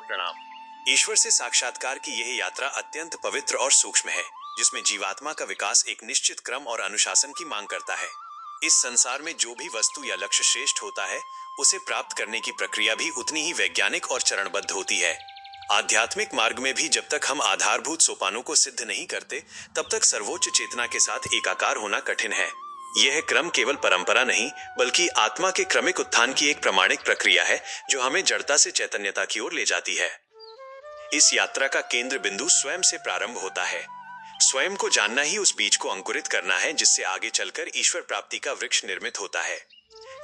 प्रणाम। ईश्वर से साक्षात्कार की यह यात्रा अत्यंत पवित्र और सूक्ष्म है, जिसमें जीवात्मा का विकास एक निश्चित क्रम और अनुशासन की मांग करता है। इस संसार में जो भी वस्तु या लक्ष्य श्रेष्ठ होता है, उसे प्राप्त करने की प्रक्रिया भी उतनी ही वैज्ञानिक और चरणबद्ध होती है। आध्यात्मिक मार्ग में भी जब तक हम आधारभूत सोपानों को सिद्ध नहीं करते, तब तक सर्वोच्च चेतना के साथ एकाकार होना कठिन है। यह क्रम केवल परंपरा नहीं, बल्कि आत्मा के क्रमिक उत्थान की एक प्रामाणिक प्रक्रिया है, जो हमें जड़ता से चैतन्यता की ओर ले जाती है। इस यात्रा का केंद्र बिंदु स्वयं से प्रारंभ होता है। स्वयं को जानना ही उस बीज को अंकुरित करना है, जिससे आगे चलकर ईश्वर प्राप्ति का वृक्ष निर्मित होता है।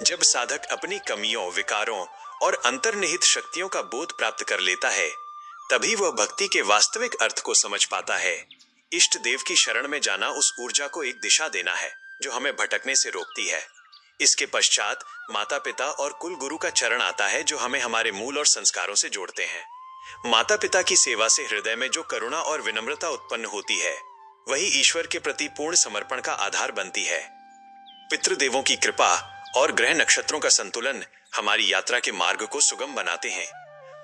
जब साधक अपनी कमियों, विकारों और अंतर्निहित शक्तियों का बोध प्राप्त कर लेता है, तभी वह भक्ति के वास्तविक अर्थ को समझ पाता है। इष्ट देव की शरण में जाना उस ऊर्जा को एक दिशा देना है, जो हमें भटकने से रोकती है। इसके पश्चात माता पिता और कुल गुरु का चरण आता है, जो हमें हमारे मूल और संस्कारों से जोड़ते हैं। माता पिता की सेवा से हृदय में जो करुणा और विनम्रता उत्पन्न होती है, वही ईश्वर के प्रति पूर्ण समर्पण का आधार बनती है। पितृदेवों की कृपा और ग्रह नक्षत्रों का संतुलन हमारी यात्रा के मार्ग को सुगम बनाते हैं।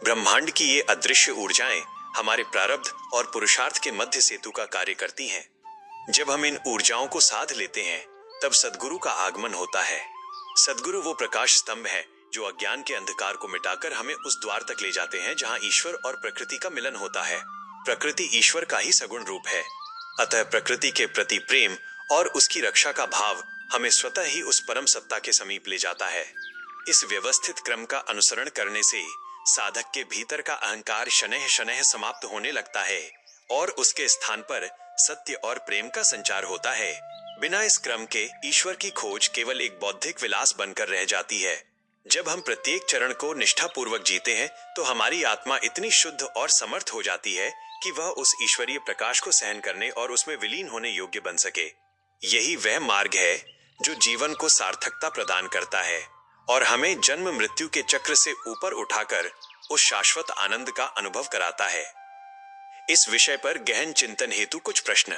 ब्रह्मांड की ये अदृश्य ऊर्जाएं हमारे प्रारब्ध और पुरुषार्थ के मध्य सेतु का कार्य करती हैं। जब हम इन ऊर्जाओं को साध लेते हैं, तब सद्गुरु का आगमन होता है। सद्गुरु वो प्रकाश स्तंभ है, जो अज्ञान के अंधकार को मिटाकर हमें उस द्वार तक ले जाते हैं, जहां ईश्वर और प्रकृति का मिलन होता है। प्रकृति ईश्वर का ही सगुण रूप है, अतः प्रकृति के प्रति प्रेम और उसकी रक्षा का भाव हमें स्वतः ही उस परम सत्ता के समीप ले जाता है। इस व्यवस्थित क्रम का अनुसरण करने से साधक के भीतर का अहंकार शनैः शनैः समाप्त होने लगता है और उसके स्थान पर सत्य और प्रेम का संचार होता है। बिना इस क्रम के ईश्वर की खोज केवल एक बौद्धिक विलास बनकर रह जाती है। जब हम प्रत्येक चरण को निष्ठापूर्वक जीते हैं, तो हमारी आत्मा इतनी शुद्ध और समर्थ हो जाती है कि वह उस ईश्वरीय प्रकाश को सहन करने और उसमें विलीन होने योग्य बन सके। यही वह मार्ग है जो जीवन को सार्थकता प्रदान करता है और हमें जन्म मृत्यु के चक्र से ऊपर उठाकर उस शाश्वत आनंद का अनुभव कराता है। इस विषय पर गहन चिंतन हेतु कुछ प्रश्न।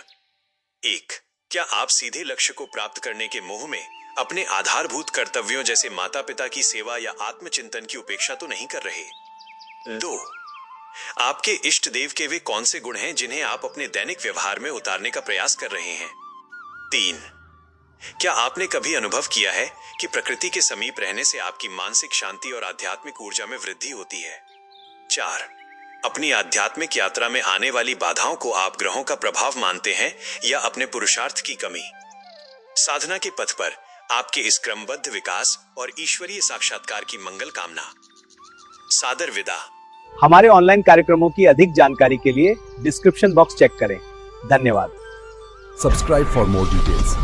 1. क्या आप सीधे लक्ष्य को प्राप्त करने के मोह में अपने आधारभूत कर्तव्यों जैसे माता पिता की सेवा या आत्मचिंतन की उपेक्षा तो नहीं कर रहे? 2. आपके इष्ट देव के वे कौन से गुण हैं जिन्हें आप अपने दैनिक व्यवहार में उतारने का प्रयास कर रहे हैं? 3. क्या आपने कभी अनुभव किया है कि प्रकृति के समीप रहने से आपकी मानसिक शांति और आध्यात्मिक ऊर्जा में वृद्धि होती है? 4. अपनी आध्यात्मिक यात्रा में आने वाली बाधाओं को आप ग्रहों का प्रभाव मानते हैं या अपने पुरुषार्थ की कमी? साधना के पथ पर आपके इस क्रमबद्ध विकास और ईश्वरीय साक्षात्कार की मंगल कामना। सादर विदा। हमारे ऑनलाइन कार्यक्रमों की अधिक जानकारी के लिए डिस्क्रिप्शन बॉक्स चेक करें। धन्यवाद। Subscribe for more details.